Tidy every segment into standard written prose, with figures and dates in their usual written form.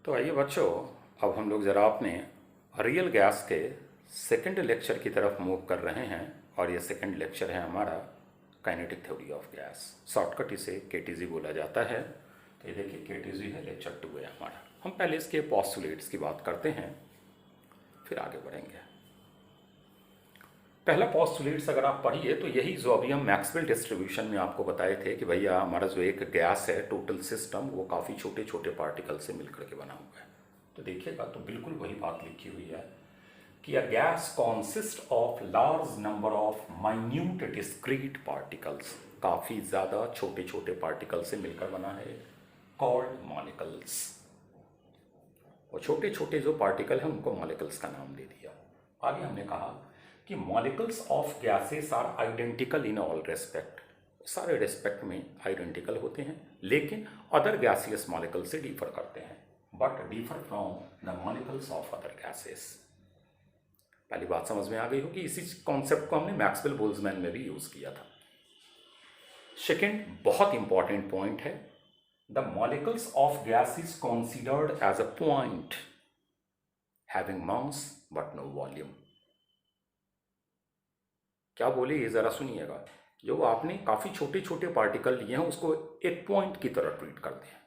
तो आइए बच्चों, अब हम लोग ज़रा अपने रियल गैस के सेकंड लेक्चर की तरफ मूव कर रहे हैं। और ये सेकंड लेक्चर है हमारा kinetic theory of gas. Shortcut इसे केटीजी बोला जाता है। तो ये देखिए केटीजी है, लेक्चर 2 है हमारा। हम पहले इसके पॉस्टुलेट्स की बात करते हैं, फिर आगे बढ़ेंगे। पहला पॉस्टुलेट्स अगर आप पढ़िए तो यही जो अभी हम मैक्सवेल डिस्ट्रीब्यूशन में आपको बताए थे कि भैया हमारा जो एक गैस है, टोटल सिस्टम, वो काफ़ी छोटे छोटे पार्टिकल से मिलकर के बना हुआ है। तो देखिएगा तो बिल्कुल वही बात लिखी हुई है कि a gas consist of large number of minute discrete particles. काफ़ी ज़्यादा छोटे छोटे पार्टिकल से मिलकर बना है, कॉल्ड मॉलिकल्स। और छोटे छोटे जो पार्टिकल हैं उनको मॉलिकल्स का नाम दे दिया। आगे हमने कहा कि molecules of gases are identical in all respect. सारे रेस्पेक्ट में आइडेंटिकल होते हैं, लेकिन अदर गैसियस मॉलिकल से डिफर करते हैं, but differ from the molecules of other gases. पहली बात समझ में आ गई होगी। इसी कॉन्सेप्ट को हमने मैक्सवेल बोल्ट्जमैन में भी यूज किया था। सेकेंड बहुत इंपॉर्टेंट पॉइंट है, the molecules of gas is considered as a point having mass but no volume. क्या बोले ये ज़रा सुनिएगा। जो आपने काफ़ी छोटे छोटे पार्टिकल लिए हैं उसको एक पॉइंट की तरह ट्रीट करते हैं।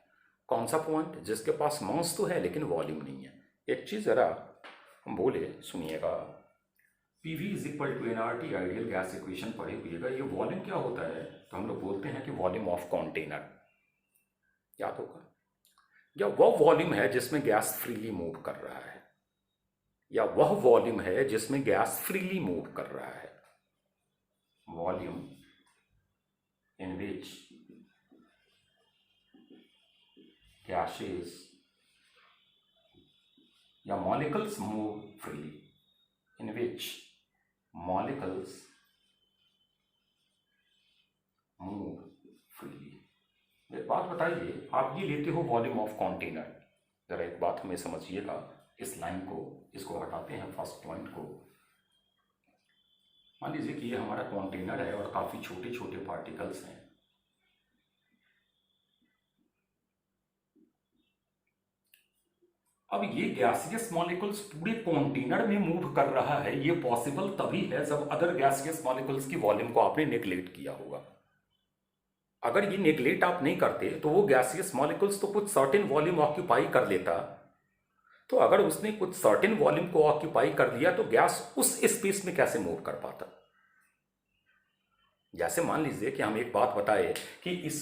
कौन सा पॉइंट? जिसके पास मास तो है लेकिन वॉल्यूम नहीं है। एक चीज़ ज़रा हम बोले सुनिएगा, PV is equal to nRT ideal gas equation पढ़े हुएगा। ये वॉल्यूम क्या होता है? तो हम लोग बोलते हैं कि वॉल्यूम ऑफ कंटेनर, याद होगा। या वह वॉल्यूम है जिसमें गैस फ्रीली मूव कर रहा है, या वह वॉल्यूम है जिसमें गैस फ्रीली मूव कर रहा है। volume in which gases या molecules move freely, in which molecules move freely। एक बात बताइए, आप ये लेते हो वॉल्यूम ऑफ कंटेनर। जरा एक बात हमें समझिएगा, इस लाइन को, इसको हटाते हैं फर्स्ट पॉइंट को। मान लीजिए कि ये हमारा कंटेनर है और काफ़ी छोटे छोटे पार्टिकल्स हैं। अब ये गैसियस मॉलिक्यूल्स पूरे कंटेनर में मूव कर रहा है, ये पॉसिबल तभी है जब अदर गैसियस मॉलिक्यूल्स की वॉल्यूम को आपने नेग्लेक्ट किया होगा। अगर ये नेग्लेक्ट आप नहीं करते तो वो गैसियस मॉलिक्यूल्स तो कुछ सर्टेन वॉल्यूम ऑक्यूपाई कर लेता। तो अगर उसने कुछ सर्टेन वॉल्यूम को ऑक्यूपाई कर लिया तो गैस उस स्पेस में कैसे मूव कर पाता? जैसे मान लीजिए कि हम एक बात बताए कि इस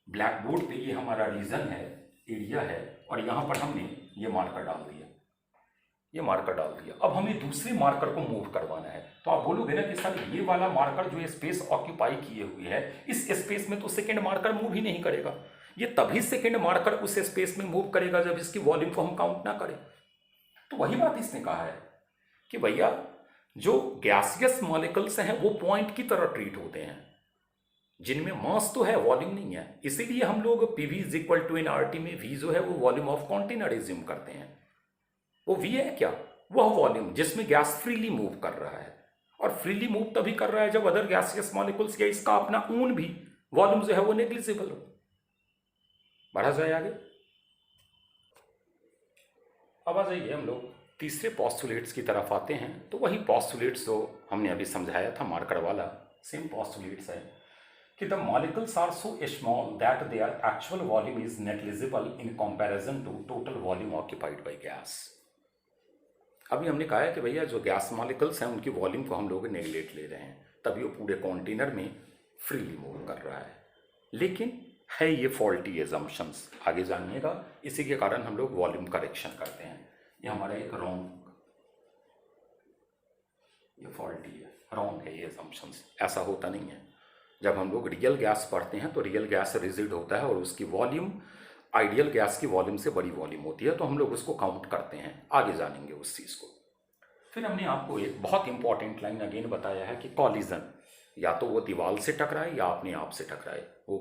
ब्लैक बोर्ड पे ये हमारा रीजन है, एरिया है, और यहाँ पर हमने ये मार्कर डाल दिया, ये मार्कर डाल दिया। अब हमें दूसरे मार्कर को मूव करवाना है, तो आप बोलोगे ना कि सर ये वाला मार्कर जो स्पेस ऑक्यूपाई किए हुए है, इस स्पेस में तो सेकेंड मार्कर मूव ही नहीं करेगा। ये तभी सेकेंड मार्कर उस स्पेस में मूव करेगा जब इसकी वॉल्यूम को हम काउंट ना करें। तो वही बात इसने कहा है कि भैया जो गैसियस मॉलिक्यूल्स हैं वो पॉइंट की तरह ट्रीट होते हैं, जिनमें मास तो है, वॉल्यूम नहीं है। इसीलिए हम लोग PV is equal to nRT में V जो है वो वॉल्यूम ऑफ कंटेनर एज्यूम करते हैं। वो V है क्या? वह वॉल्यूम जिसमें गैस फ्रीली मूव कर रहा है, और फ्रीली मूव तभी कर रहा है जब अदर गैसियस मॉलिक्यूल्स या इसका अपना ऊन भी वॉल्यूम जो है वो नेग्लिजिबल हो। बढ़ा जाए आगे। अब आ जाइए हम लोग तीसरे पॉस्टुलेट्स की तरफ आते हैं। तो वही पॉस्टुलेट्स जो हमने अभी समझाया था, मार्कर वाला सेम पॉस्टुलेट्स है कि the molecules are so small that their actual volume is negligible in comparison to total volume occupied by gas. अभी हमने कहा है कि भैया जो गैस मॉलिक्यूल्स हैं उनकी वॉल्यूम को हम लोग नेग्लेक्ट ले रहे हैं, तभी वो पूरे कंटेनर में फ्रीली मूव कर रहा है। लेकिन है ये फॉल्टी एजम्पशंस, आगे जानिएगा। इसी के कारण हम लोग वॉल्यूम करेक्शन करते हैं। ये हमारा एक रॉन्ग, ये फॉल्टी है, रॉन्ग है ये एजम्पशंस। ऐसा होता नहीं है। जब हम लोग रियल गैस पढ़ते हैं तो रियल गैस रिजिड होता है और उसकी वॉल्यूम आइडियल गैस की वॉल्यूम से बड़ी वॉल्यूम होती है, तो हम लोग उसको काउंट करते हैं। आगे जानेंगे उस चीज़ को। फिर हमने आपको एक बहुत इंपॉर्टेंट लाइन अगेन बताया है कि कॉलिजन, या तो वो दीवार से टकराए या अपने आप से टकराए, वो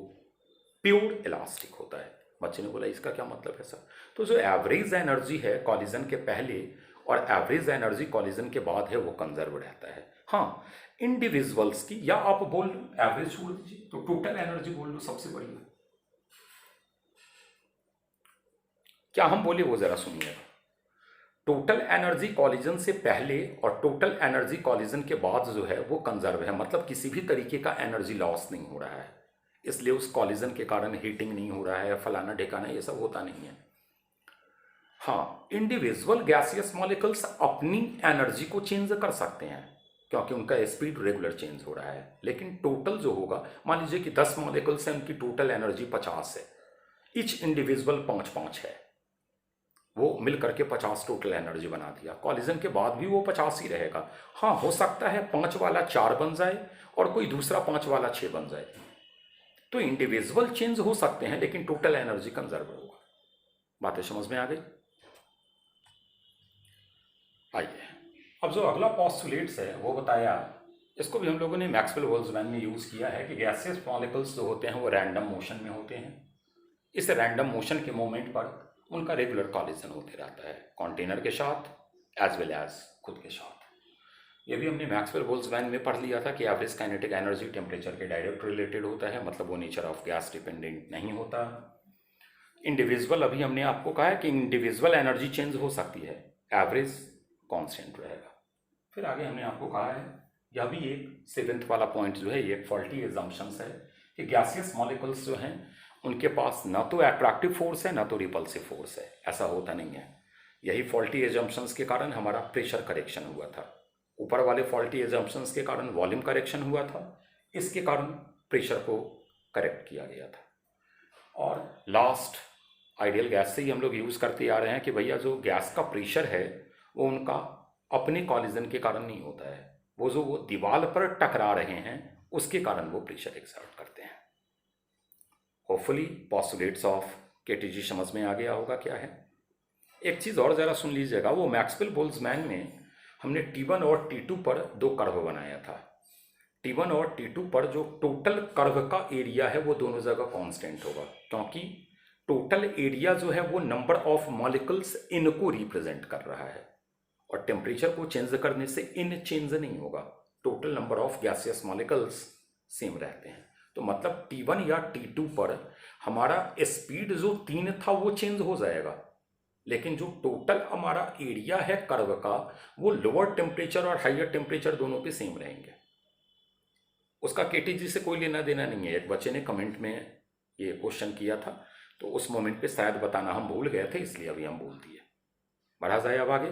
प्योर इलास्टिक होता है। बच्चे ने बोला इसका क्या मतलब है सर? तो जो एवरेज एनर्जी है कॉलिजन के पहले और एवरेज एनर्जी कॉलिजन के बाद है वो कंजर्व रहता है। हाँ, इंडिविजुअल्स की, या आप बोल लो एवरेज बोल दीजिए, तो टोटल एनर्जी बोल लो सबसे बड़ी है। क्या हम बोले वो ज़रा सुनिएगा। टोटल एनर्जी कॉलिजन से पहले और टोटल एनर्जी कॉलिजन के बाद जो है वो कंजर्व है, मतलब किसी भी तरीके का एनर्जी लॉस नहीं हो रहा है, इसलिए उस कॉलिजन के कारण हीटिंग नहीं हो रहा है, फलाना ढिकाना ये सब होता नहीं है। हाँ, इंडिविजुअल गैसियस मॉलिक्यूल्स अपनी एनर्जी को चेंज कर सकते हैं क्योंकि उनका स्पीड रेगुलर चेंज हो रहा है, लेकिन टोटल जो होगा, मान लीजिए कि 10 मॉलिक्यूल्स हैं, उनकी टोटल एनर्जी 50 है, ईच इंडिविजुअल 5-5 है, वो मिल करके 50 टोटल एनर्जी बना दिया। कॉलिजन के बाद भी वो 50 ही रहेगा। हाँ, हो सकता है 5 वाला 4 बन जाए और कोई दूसरा 5 वाला 6 बन जाए, तो इंडिविजुअल चेंज हो सकते हैं लेकिन टोटल एनर्जी कंजर्व होगा। बातें समझ में आ गई? आइए, अब जो अगला पॉस्टुलेट्स है वो बताया, इसको भी हम लोगों ने मैक्सवेल बोल्ट्जमैन में यूज़ किया है कि गैसियस मॉलिक्यूल्स जो होते हैं वो रैंडम मोशन में होते हैं। इस रैंडम मोशन के मोमेंट पर उनका रेगुलर कॉलिजन होते रहता है कंटेनर के साथ एज वेल एज खुद के साथ। ये भी हमने मैक्सवेल बोल्ट्जमैन में पढ़ लिया था कि एवरेज काइनेटिक एनर्जी टेम्परेचर के डायरेक्ट रिलेटेड होता है, मतलब वो नेचर ऑफ गैस डिपेंडेंट नहीं होता। इंडिविजुअल, अभी हमने आपको कहा है कि इंडिविजुअल एनर्जी चेंज हो सकती है, एवरेज कांस्टेंट रहेगा। फिर आगे हमने आपको कहा है, यह भी एक 7th वाला पॉइंट जो है ये एक फॉल्टी एजम्पशंस है कि गैसियस मॉलिक्यूल्स जो हैं उनके पास ना तो अट्रैक्टिव फोर्स है ना तो रिपल्सिव फोर्स है, ऐसा होता नहीं है। यही फॉल्टी एजम्पशंस के कारण हमारा प्रेशर करेक्शन हुआ था, ऊपर वाले फॉल्टी एजम्पशंस के कारण वॉल्यूम करेक्शन हुआ था, इसके कारण प्रेशर को करेक्ट किया गया था। और लास्ट आइडियल गैस से ही हम लोग यूज़ करते आ रहे हैं कि भैया जो गैस का प्रेशर है वो उनका अपने कॉलिजन के कारण नहीं होता है, वो दीवार पर टकरा रहे हैं उसके कारण वो प्रेशर एक्सर्ट करते हैं। होपफुली पॉस्टुलेट्स ऑफ केटीजी समझ में आ गया होगा क्या है। एक चीज़ और ज़रा सुन लीजिएगा, वो मैक्सवेल बोल्ट्जमैन में हमने T1 और T2 पर 2 कर्व बनाया था। T1 और T2 पर जो टोटल कर्व का एरिया है वो दोनों जगह कांस्टेंट होगा, क्योंकि टोटल एरिया जो है वो नंबर ऑफ मॉलिक्यूल्स इनको रिप्रेजेंट कर रहा है और टेम्परेचर को चेंज करने से इन चेंज नहीं होगा, total number of gaseous molecules same रहते हैं। तो मतलब T1 या T2 पर हमारा स्पीड जो 3 था वो चेंज हो जाएगा, लेकिन जो टोटल हमारा एरिया है कर्व का वो लोअर टेम्परेचर और हाइयर टेम्परेचर दोनों पे सेम रहेंगे। उसका केटीजी से कोई लेना देना नहीं है। एक बच्चे ने कमेंट में ये क्वेश्चन किया था, तो उस मोमेंट पे शायद बताना हम भूल गए थे, इसलिए अभी हम बोल दिए। बढ़ा जाए अब आगे।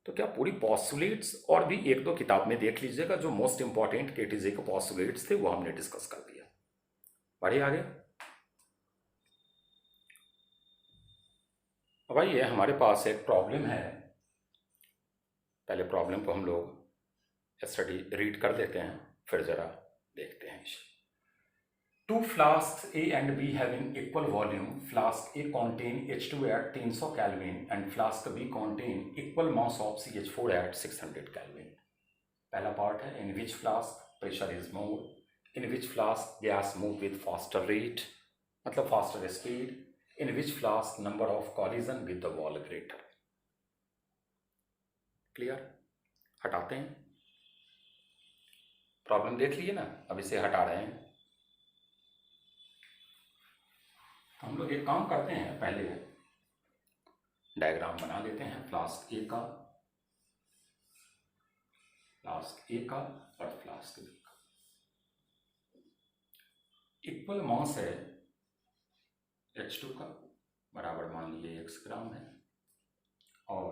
तो क्या पूरी पॉस्टुलेट्स और भी 1-2 किताब में देख लीजिएगा, जो मोस्ट इंपॉर्टेंट केटीजे के पॉस्टुलेट्स थे वो हमने डिस्कस कर दिया। बढ़िए आगे। अब आइए, हमारे पास एक प्रॉब्लम है, पहले प्रॉब्लम को हम लोग स्टडी रीड कर देते हैं फिर जरा देखते हैं इसे। 2 flasks A and B having equal volume, flask A contain H2 at 300 Kelvin and flask B contain equal mass of CH4 at 600 Kelvin. पहला पार्ट है, in which flask pressure is more, in which flask gas move with faster rate, मतलब faster speed, in which flask number of collision with the wall greater. Clear? हटाते हैं, problem देख लिए ना, अब इसे हटा रहे हैं। हम लोग एक काम करते हैं, पहले डायग्राम बना लेते हैं फ्लास्क ए का, फ्लास्क ए का और फ्लास्क बी का। इक्वल मास है H2 का, बराबर मान लीजिए x ग्राम है, और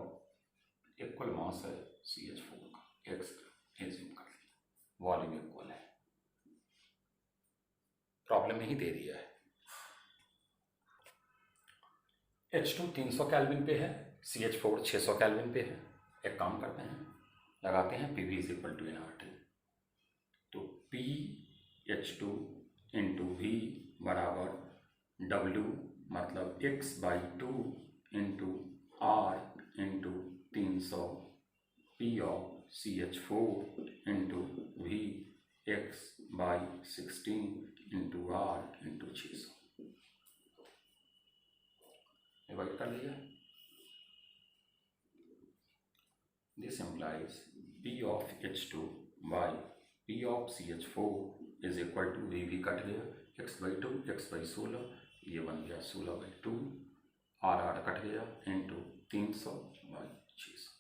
इक्वल मास है CH4 का, x ग्राम एज्यूम कर लिया, वॉल्यूम इक्वल है। प्रॉब्लम में ही दे दिया है। H2 300 केल्विन पे है, CH4 600 केल्विन पे है। एक काम करते हैं, लगाते हैं PV is equal to nRT। तो PH2 इंटू V बराबर W, मतलब x/2 into R into 300 P of CH4 into V x/16 into R into 600। Divide कर लिया। This implies P of H2 by P of CH4 is equal to V cut गया, x/2 x/16, ये बन गया 16/2 are are cut गया into 300/600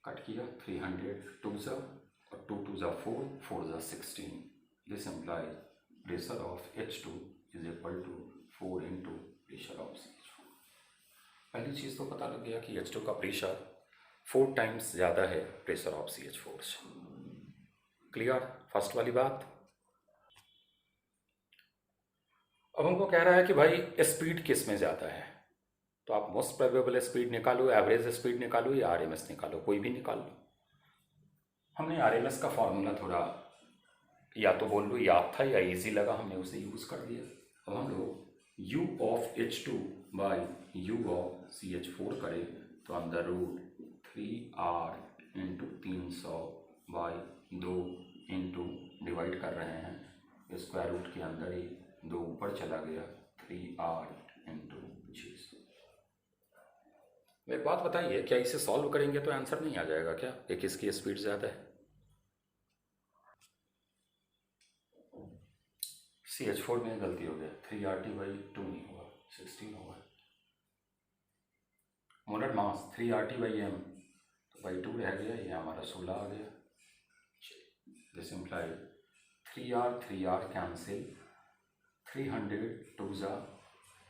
cut किया 300 2 ज़ा और 2 2 ज़ा 4 4 ज़ा 16. This implies pressure of H2 is equal to 4 into pressure of CH4. पहली चीज़ तो पता लग गया कि H2 का प्रेशर 4 टाइम्स ज़्यादा है प्रेशर ऑफ CH4 से. क्लियर फर्स्ट वाली बात. अब हमको कह रहा है कि भाई स्पीड किस में ज़्यादा है, तो आप मोस्ट प्रोबेबल स्पीड निकालो, एवरेज स्पीड निकालो या RMS निकालो, कोई भी निकाल लो. हमने RMS का फॉर्मूला थोड़ा या तो बोल लो याद था या इजी लगा, हमने उसे यूज़ कर दिया. अब हम लोग U of H2 by U of CH4 करें तो अंदर root 3R into 300/2 into divide कर रहे हैं स्क्वायर रूट के अंदर ही 2 ऊपर चला गया 3R इंटू 600. एक बात बताइए, क्या इसे सॉल्व करेंगे तो आंसर नहीं आ जाएगा क्या कि किसकी स्पीड ज़्यादा है? CH4 में गलती हो गया, 3RT/2 नहीं हुआ, 16 होगा. मोलर मास 3RT/m तो बाई 2 रह गया, ये हमारा 16 आ गया. दिस इम्प्लाई 3R कैंसिल, 300 2 ज़ा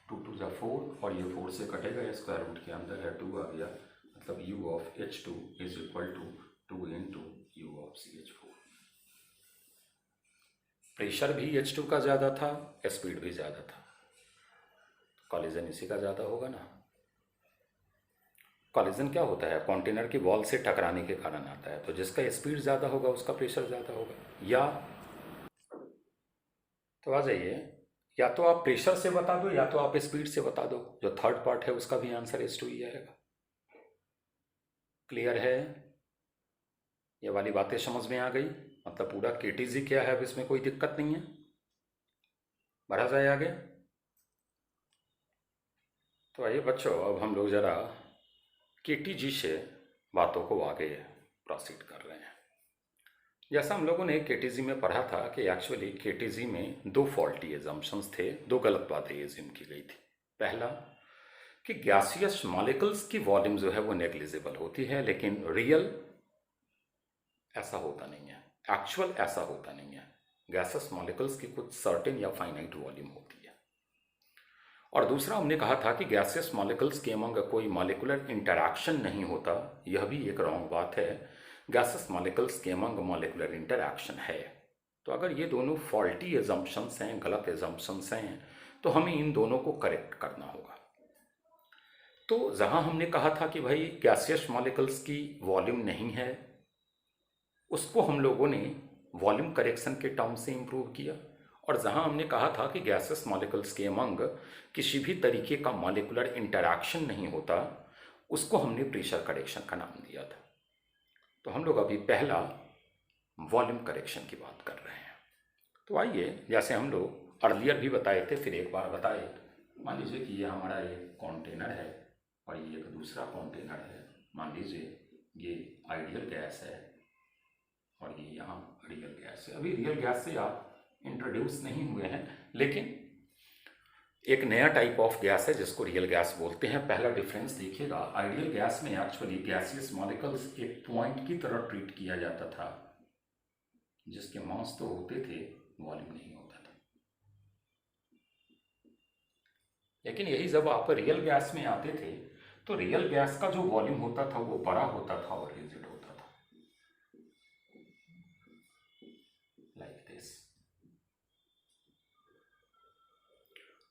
2 2 ज़ा 4 और ये 4 से कटेगा, स्क्वायर रूट के अंदर है 2 आ गया. मतलब U of H2 is equal to 2 into U of CH4. Pressure भी H2 का ज़्यादा था, स्पीड भी ज़्यादा था, कॉलिजन इसी का ज़्यादा होगा ना. कॉलिजन क्या होता है? कंटेनर की वॉल से टकराने के कारण आता है, तो जिसका स्पीड ज़्यादा होगा उसका प्रेशर ज़्यादा होगा. या तो आ जाइए, या तो आप प्रेशर से बता दो या तो आप स्पीड से बता दो, जो थर्ड पार्ट है उसका भी आंसर H2 ही आएगा. क्लियर है? ये वाली बातें समझ में आ गई? मतलब पूरा KTG क्या है, अब इसमें कोई दिक्कत नहीं है. बढ़ा जाए आगे. तो आइए बच्चों, अब हम लोग ज़रा KTG से बातों को आगे प्रोसीड कर रहे हैं. जैसा हम लोगों ने KTG में पढ़ा था कि एक्चुअली KTG में 2 फॉल्टी एजम्पशंस थे, 2 गलत बातें एज्यूम की गई थी. पहला कि गैसियस मॉलिक्यूल्स की वॉल्यूम जो है वो नेग्लिजिबल होती है, लेकिन रियल ऐसा होता नहीं है, एक्चुअल ऐसा होता नहीं है. गैसियस मॉलिक्यूल्स की कुछ सर्टेन या फाइनाइट वॉल्यूम होती है. और दूसरा हमने कहा था कि गैसियस मॉलिक्यूल्स के अमंग कोई मॉलिकुलर इंटरैक्शन नहीं होता. यह भी एक रॉन्ग बात है. गैसियस मॉलिक्यूल्स के अमंग मॉलिकुलर इंटरैक्शन है. तो अगर ये दोनों फॉल्टी एजम्पशंस हैं, गलत एजम्पशंस हैं, तो हमें इन दोनों को करेक्ट करना होगा. तो जहां हमने कहा था कि भाई गैसियस मॉलिक्यूल्स की वॉल्यूम नहीं है, उसको हम लोगों ने वॉल्यूम करेक्शन के टर्म से इम्प्रूव किया. और जहां हमने कहा था कि गैसेस मॉलिक्यूल्स के अमंग किसी भी तरीके का मॉलिकुलर इंटरैक्शन नहीं होता, उसको हमने प्रेशर करेक्शन का नाम दिया था. तो हम लोग अभी पहला वॉल्यूम करेक्शन की बात कर रहे हैं. तो आइए, जैसे हम लोग अर्लियर भी बताए थे, फिर एक बार बताए. मान लीजिए कि ये हमारा एक कंटेनर है और ये एक दूसरा कंटेनर है. मान लीजिए ये आइडियल गैस है और ये यहाँ रियल गैस है. अभी रियल गैस से आप इंट्रोड्यूस नहीं हुए हैं, लेकिन एक नया टाइप ऑफ गैस है जिसको रियल गैस बोलते हैं. पहला डिफरेंस देखिएगा, आइडियल गैस में एक्चुअली गैसियस मॉलिक्यूल्स एक पॉइंट की तरह ट्रीट किया जाता था, जिसके मास तो होते थे, वॉल्यूम नहीं होता था. लेकिन यही जब आप रियल गैस में आते थे तो रियल गैस का जो वॉल्यूम होता था वो बड़ा होता था और रिजिड होता था, लाइक दिस.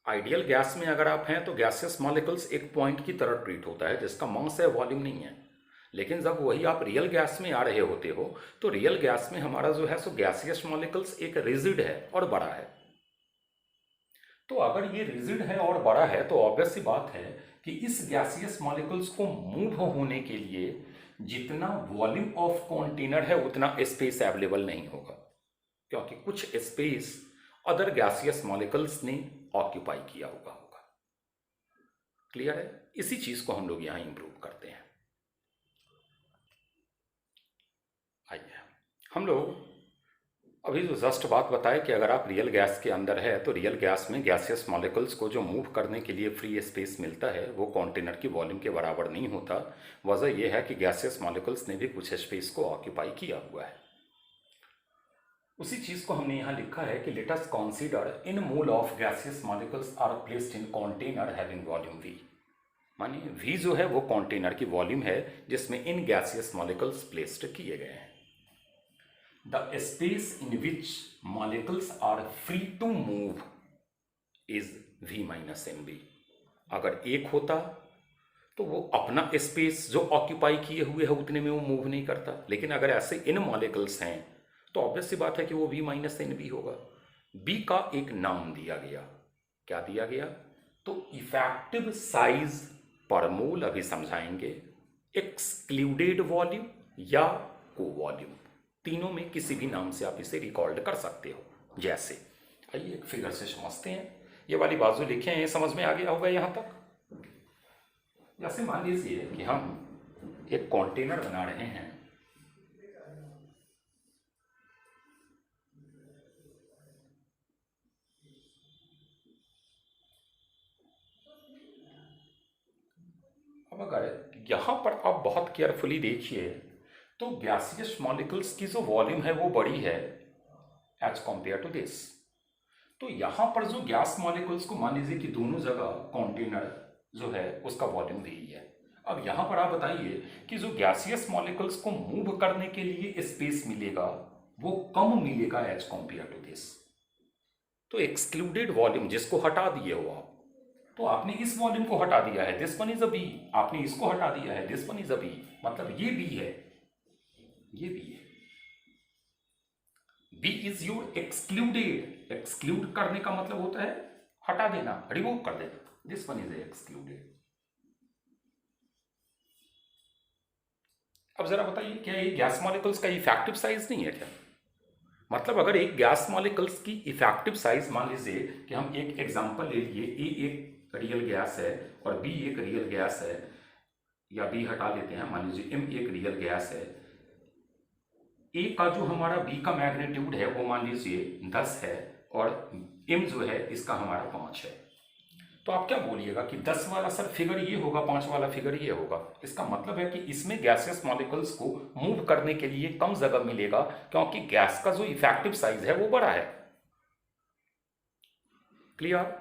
आइडियल गैस में अगर आप हैं तो गैसियस मॉलिक्यूल्स एक पॉइंट की तरह ट्रीट होता है जिसका मास है, वॉल्यूम नहीं है. लेकिन जब वही आप रियल गैस में आ रहे होते हो तो रियल गैस में हमारा जो है सो गैसियस मॉलिक्यूल्स एक रिजिड है और बड़ा है. तो अगर ये रिजिड है और बड़ा है तो ऑब्वियस सी बात है कि इस गैसियस मॉलिक्यूल्स को मूव होने के लिए जितना वॉल्यूम ऑफ कंटेनर है उतना स्पेस अवेलेबल नहीं होगा, क्योंकि कुछ स्पेस अदर गैसियस मॉलिक्यूल्स ने ऑक्यूपाई किया होगा. क्लियर है? इसी चीज को हम लोग यहां इंप्रूव करते हैं. आइए हम लोग अभी जो जस्ट बात बताए कि अगर आप रियल गैस के अंदर है तो रियल गैस में गैसियस मॉलिक्यूल्स को जो मूव करने के लिए फ्री स्पेस मिलता है वो कंटेनर की वॉल्यूम के बराबर नहीं होता। वजह यह है कि गैसियस मॉलिक्यूल्स ने भी कुछ स्पेस को ऑक्यूपाई किया हुआ है। उसी चीज़ को हमने यहाँ लिखा है कि let us consider n mole of gaseous molecules are placed in container having volume V. माने वी जो है वो कंटेनर की वॉल्यूम है जिसमें इन गैसियस मॉलिक्यूल्स प्लेस्ड किए गए हैं। The space in which molecules are free to move is v minus n b. अगर एक होता तो वो अपना स्पेस जो ऑक्यूपाई किए हुए है उतने में वो मूव नहीं करता, लेकिन अगर ऐसे इन मॉलिक्यूल्स हैं तो ऑब्वियस सी बात है कि वो v माइनस एन बी होगा। b का एक नाम दिया गया, क्या दिया गया? तो इफेक्टिव साइज पर मोल, अभी समझाएंगे, एक्सक्लूडेड वॉल्यूम या को वॉल्यूम, तीनों में किसी भी नाम से आप इसे रिकॉर्ड कर सकते हो। जैसे आइए एक फिगर से समझते हैं। ये वाली बाजू लिखे हैं, समझ में आ गया होगा यहाँ तक। जैसे मान लीजिए कि हम एक कंटेनर बना रहे हैं, अब अगर यहाँ पर आप बहुत केयरफुली देखिए तो गैसियस मॉलिक्यूल्स की जो वॉल्यूम है वो बड़ी है एज कंपेयर टू दिस। तो यहाँ पर जो गैस मॉलिक्यूल्स को मान लीजिए कि दोनों जगह कंटेनर जो है उसका वॉल्यूम भी है। अब यहाँ पर आप बताइए कि जो गैसियस मॉलिक्यूल्स को मूव करने के लिए स्पेस मिलेगा वो कम मिलेगा एज कंपेयर टू दिस। तो एक्सक्लूडेड वॉल्यूम जिसको हटा दिए हो आप, तो आपने इस वॉल्यूम को हटा दिया है, this one is a b, आपने इसको हटा दिया है, this one is a b, मतलब ये बी है, ये बी है। B is your excluded. Exclude करने का मतलब होता है हटा देना, रिमूव कर देना। This one is excluded. अब जरा बताइए क्या ये गैस मॉलिक्यूल्स का इफेक्टिव साइज नहीं है क्या? मतलब अगर एक गैस मॉलिक्यूल्स की इफेक्टिव साइज, मान लीजिए कि हम एक एग्जांपल ले लिए, ए एक रियल गैस है और बी एक रियल गैस है, या बी हटा लेते हैं, मान लीजिए एम एक रियल गैस है। ए का जो हमारा बी का मैग्नीट्यूड है वो मान लीजिए 10 है और एम जो है इसका हमारा 5 है। तो आप क्या बोलिएगा कि 10 वाला सर फिगर ये होगा, 5 वाला फिगर ये होगा। इसका मतलब है कि इसमें गैसियस मॉलिक्यूल्स को मूव करने के लिए कम जगह मिलेगा क्योंकि गैस का जो इफेक्टिव साइज है वो बड़ा है। क्लियर?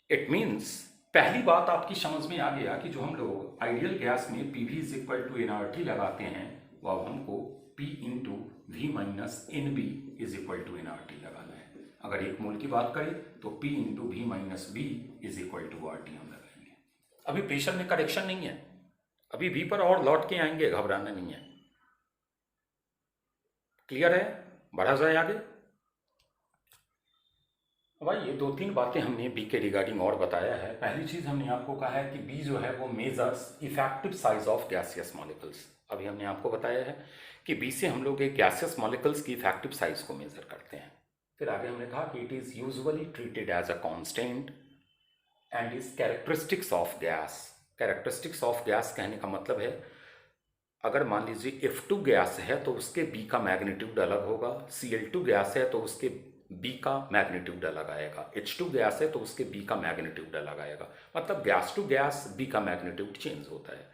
इट मीन्स पहली बात आपकी समझ में आ गया कि जो हम लोग आइडियल गैस में PV is equal to nRT लगाते हैं वो अब हमको P into V minus n b is equal to nRT लगाना है। अगर एक मोल की बात करें तो P into V minus b is equal to RT हम लगाएंगे। अभी प्रेशर में करेक्शन नहीं है, अभी V पर और लौट के आएंगे, घबराना नहीं है। क्लियर है? बढ़ा जाए आगे। भाई ये 2-3 बातें हमने बी के रिगार्डिंग और बताया है। पहली चीज़ हमने आपको कहा है कि बी जो है वो measures effective size of gaseous molecules. अभी हमने आपको बताया है कि बी से हम लोग एक गैसियस मॉलिक्यूल्स की इफेक्टिव साइज को मेजर करते हैं। फिर आगे हमने कहा कि it is usually treated as a constant and is characteristics of gas. Characteristics of gas कहने का मतलब है अगर मान लीजिए F2 गैस है तो उसके बी का मैग्नीट्यूड अलग होगा, Cl2 गैस है तो उसके बी का मैग्नीट्यूड अलग आएगा, H2 गैस है तो उसके बी का मैग्नीट्यूड अलग आएगा। मतलब गैस टू गैस बी का मैग्नीट्यूड चेंज होता है।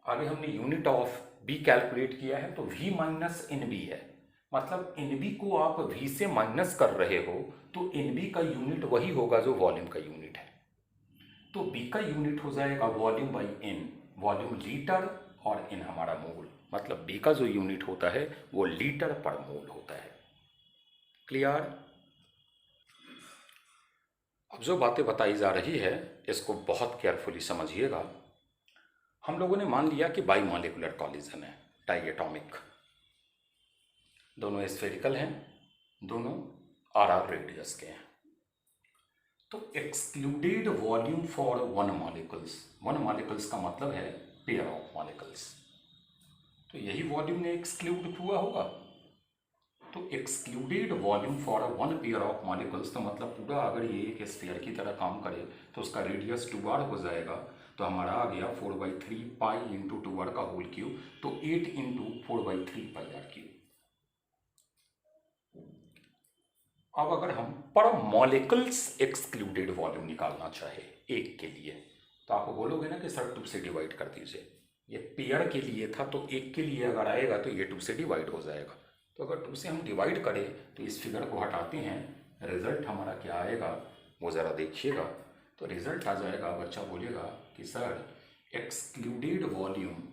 आगे हमने यूनिट ऑफ बी कैलकुलेट किया है तो V माइनस एन बी है। मतलब एन बी को आप V से माइनस कर रहे हो तो एन बी का यूनिट वही होगा जो वॉल्यूम का यूनिट है। तो बी का यूनिट हो जाएगा volume by n, volume litre और एन हमारा मोल। मतलब बी का जो यूनिट होता है वो लीटर पर मोल होता है। क्लियर? अब जो बातें बताई जा रही है इसको बहुत केयरफुली समझिएगा। हम लोगों ने मान लिया कि बाई मॉलिकुलर कॉलिजन है, डाइएटॉमिक, दोनों स्फेरिकल हैं, दोनों RR रेडियस के हैं। तो excluded volume for one molecules का मतलब है पेयर ऑफ मॉलिक्यूल्स। तो यही वॉल्यूम ने एक्सक्लूड हुआ होगा। तो excluded volume for one pair of molecules, तो मतलब पूरा अगर ये एक स्फीयर की तरह काम करे तो उसका रेडियस 2r हो जाएगा। तो हमारा आ गया 4/3 पाई इंटू 2r का होल क्यूब, तो 8 इंटू 4/3 पाई r क्यूब। अब अगर हम पर मॉलिक्यूल्स एक्सक्लूडेड वॉल्यूम निकालना चाहे एक के लिए, तो आप बोलोगे ना कि सर 2 से डिवाइड कर दीजिए। ये पेयर के लिए था, तो एक के लिए अगर आएगा तो ये 2 से डिवाइड हो जाएगा। तो अगर 2 से हम डिवाइड करें तो इस फिगर को हटाते हैं, रिजल्ट हमारा क्या आएगा वो ज़रा देखिएगा। तो रिजल्ट आ जाएगा, बच्चा बोलेगा कि sir excluded volume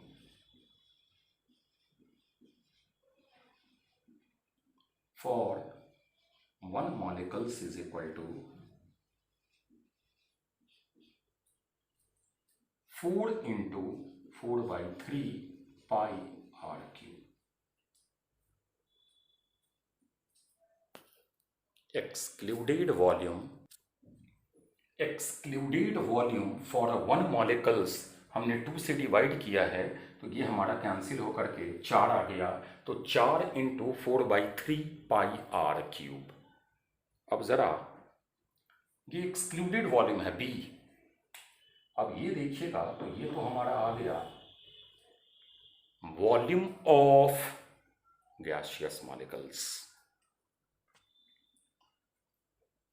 for 1 molecules is equal to 4 into 4/3 pi r cube. Excluded volume for 1 molecules हमने 2 से डिवाइड किया है, तो ये हमारा कैंसिल होकर के 4 आ गया। तो 4 इंटू 4/3 पाई आर क्यूब। अब ज़रा ये एक्सक्लूडेड वॉल्यूम है बी। अब ये देखिएगा, तो ये तो हमारा आ गया वॉल्यूम ऑफ गैसियस मॉलिक्यूल्स।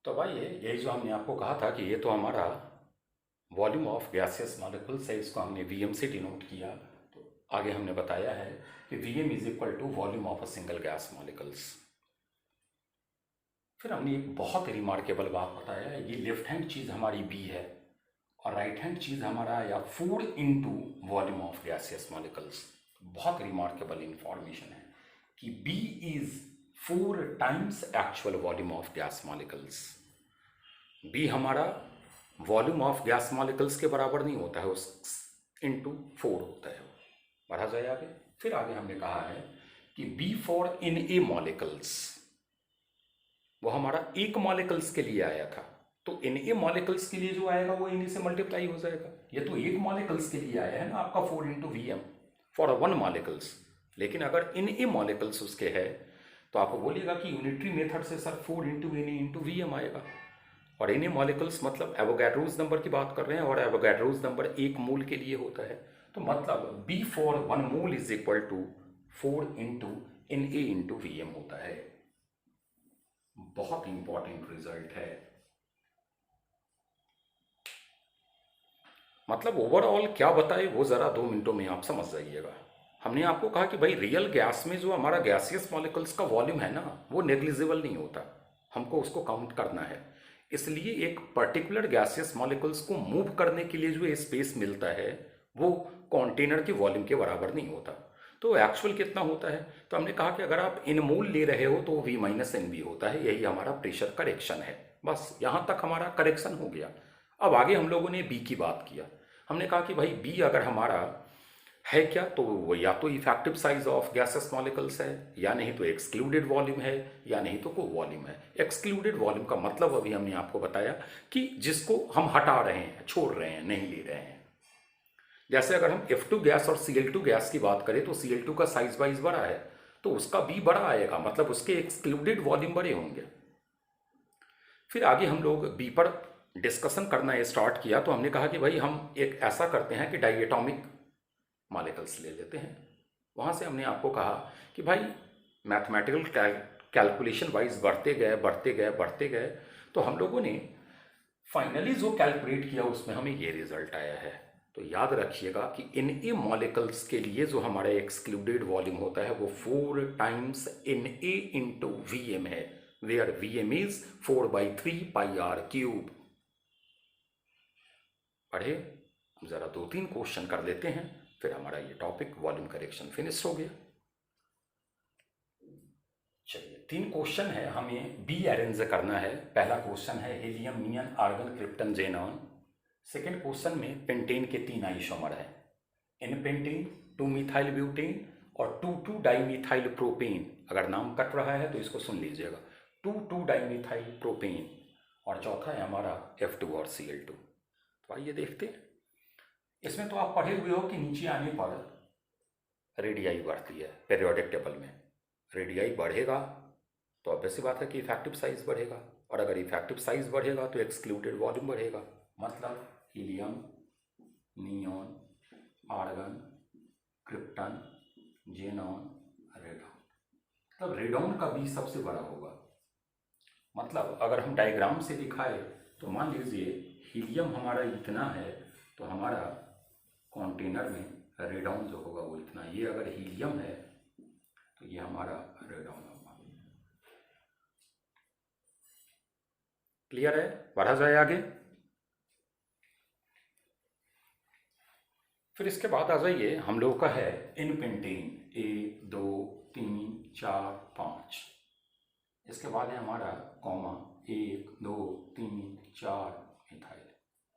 तो भाई यही जो हमने आपको कहा था कि ये तो हमारा वॉल्यूम ऑफ गैसियस मॉलिक्यूल्स है, इसको हमने वीएम से डिनोट किया। तो आगे हमने बताया है कि Vm is equal to volume of a single gas molecules. फिर हमने एक बहुत रिमार्केबल बात बताया है, ये लेफ्ट हैंड चीज़ हमारी बी है और राइट हैंड चीज़ हमारा आया 4 into volume of gaseous molecules. बहुत रिमार्केबल इंफॉर्मेशन है कि b is 4 times actual volume of gas molecules. B हमारा वॉल्यूम ऑफ गैस मॉलिक्यूल्स के बराबर नहीं होता है, उस इंटू 4 होता है। बढ़ा जाए आगे। फिर आगे हमने कहा है कि b for N A molecules, वो हमारा एक मॉलिक्यूल्स के लिए आया था, तो इन ए मॉलिक्यूल्स के लिए जो आएगा वो इन से मल्टीप्लाई हो जाएगा। ये तो एक मॉलिक्यूल्स के लिए आया है ना आपका 4 into V m for 1 molecules. लेकिन अगर इन ए मॉलिक्यूल्स उसके है तो आप बोलिएगा कि यूनिटरी मेथड से sir 4 into N into V m आएगा। और इन ए मॉलिक्यूल्स मतलब एवोगैड्रोज नंबर की बात कर रहे हैं, और एवोगैड्रोज नंबर 1 मोल के लिए होता है। तो मतलब b for 1 mole is equal to 4 into N A into V m होता है। बहुत इंपॉर्टेंट रिजल्ट है। मतलब ओवरऑल क्या बताए वो ज़रा 2 मिनटों में आप समझ जाइएगा। हमने आपको कहा कि भाई रियल गैस में जो हमारा गैसियस मॉलिक्यूल्स का वॉल्यूम है ना, वो नेग्लिजिबल नहीं होता, हमको उसको काउंट करना है। इसलिए एक पर्टिकुलर गैसियस मॉलिक्यूल्स को मूव करने के लिए जो स्पेस मिलता है वो कंटेनर के वॉल्यूम के बराबर नहीं होता। तो एक्चुअल कितना होता है, तो हमने कहा कि अगर आप इन मोल ले रहे हो तो V माइनस एन वी होता है। यही हमारा प्रेशर करेक्शन है। बस यहाँ तक हमारा करेक्शन हो गया। अब आगे हम लोगों ने बी की बात किया। हमने कहा कि भाई बी अगर हमारा है क्या, तो वो या तो effective size of gases molecules है, या नहीं तो एक्सक्लूडेड वॉल्यूम है, या नहीं तो को वॉल्यूम है। एक्सक्लूडेड वॉल्यूम का मतलब अभी हमने आपको बताया कि जिसको हम हटा रहे हैं, छोड़ रहे हैं, नहीं ले रहे हैं। जैसे अगर हम F2 गैस और Cl2 गैस की बात करें तो Cl2 का साइज वाइज बड़ा है तो उसका B बड़ा आएगा, मतलब उसके एक्सक्लूडेड वॉल्यूम बड़े होंगे। फिर आगे हम लोग B पर डिस्कशन करना स्टार्ट किया, तो हमने कहा कि भाई हम एक ऐसा करते हैं कि डाइएटॉमिक मॉलिक्यूल्स ले लेते हैं। वहाँ से हमने आपको कहा कि भाई मैथमेटिकल कैलकुलेशन वाइज बढ़ते गए, तो हम लोगों ने फाइनली जो कैलकुलेट किया उसमें हमें ये रिजल्ट आया है। तो याद रखिएगा कि इन ए मॉलिक्यूल्स के लिए जो हमारा एक्सक्लूडेड वॉल्यूम होता है वो 4 times in A into V M है, where V M is 4/3 pi R cube. पढ़े, जरा 2-3 क्वेश्चन कर लेते हैं, फिर हमारा ये टॉपिक वॉल्यूम करेक्शन फिनिश हो गया। चलिए 3 क्वेश्चन है, हमें बी अरेंज करना है। पहला क्वेश्चन है helium, neon, argon, krypton, xenon. Second question में पेंटेन के 3 आइसोमर है, इन पेंटेन, 2 मिथाइल ब्यूटेन और 2,2 डाइमिथाइल प्रोपेन। अगर नाम कट रहा है तो इसको सुन लीजिएगा, 2,2 डाइमिथाइल प्रोपेन। और चौथा है हमारा F2 और Cl2। तो आइए देखते हैं। इसमें तो आप पढ़े हुए हो कि नीचे आने पर रेडियाई बढ़ती है। पीरियोडिक टेबल में रेडियाई बढ़ेगा तो ऑब्वियस सी बात है कि इफेक्टिव साइज बढ़ेगा, और अगर इफेक्टिव साइज बढ़ेगा तो एक्सक्लूडेड वॉल्यूम बढ़ेगा। मतलब helium, neon, argon, krypton, xenon, radon. तब रेडॉन का भी सबसे बड़ा होगा। मतलब अगर हम डायग्राम से दिखाए तो मान लीजिए हीलियम हमारा इतना है, तो हमारा कंटेनर में रेडॉन जो होगा वो इतना। ये अगर हीलियम है तो ये हमारा रेडॉन होगा। क्लियर है? बढ़ा जाए आगे। फिर इसके बाद आ जाइए, हम लोगों का है इन पेंटेन 1 2 3 4 5। इसके बाद है हमारा कॉमा 1 2 3 4 मिथाइल।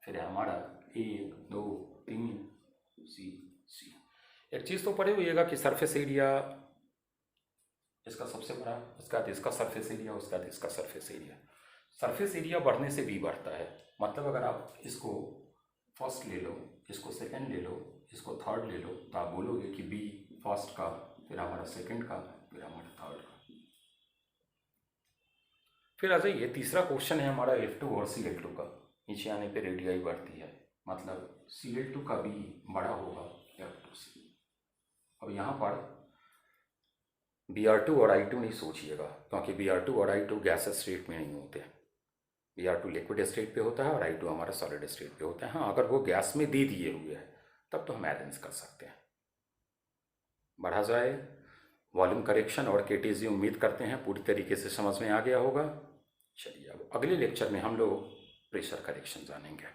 फिर है हमारा 1 2 3 सी सी। एक चीज़ तो पढ़े हुईएगा कि सरफेस एरिया इसका सबसे बड़ा, उसका बाद इसका सरफेस एरिया, उसका बाद इसका सरफेस एरिया। सरफेस एरिया बढ़ने से बी बढ़ता है। मतलब अगर आप इसको फर्स्ट ले लो, इसको सेकंड ले लो, इसको थर्ड ले लो, तो आप बोलोगे कि बी फर्स्ट का, फिर हमारा सेकंड का, फिर हमारा थर्ड का। फिर आ जाइए, तीसरा क्वेश्चन है हमारा F2 और Cl2 का। नीचे आने पे रेडियाई बढ़ती है, मतलब Cl2 का भी बड़ा होगा F2 से। अब यहाँ पर Br2 और I2 नहीं सोचिएगा, क्योंकि Br2 और I2 गैस स्टेट में नहीं होते। Br2 लिक्विड स्टेट पे होता है और I2 हमारा सॉलिड स्टेट पे होता है। हाँ, अगर वो गैस में दे दिए हुए है तब तो हम अरेंज कर सकते हैं। बढ़ा जाए, वॉल्यूम करेक्शन और केटीजी उम्मीद करते हैं पूरी तरीके से समझ में आ गया होगा। चलिए, अब अगले लेक्चर में हम लोग प्रेशर करेक्शन जानेंगे।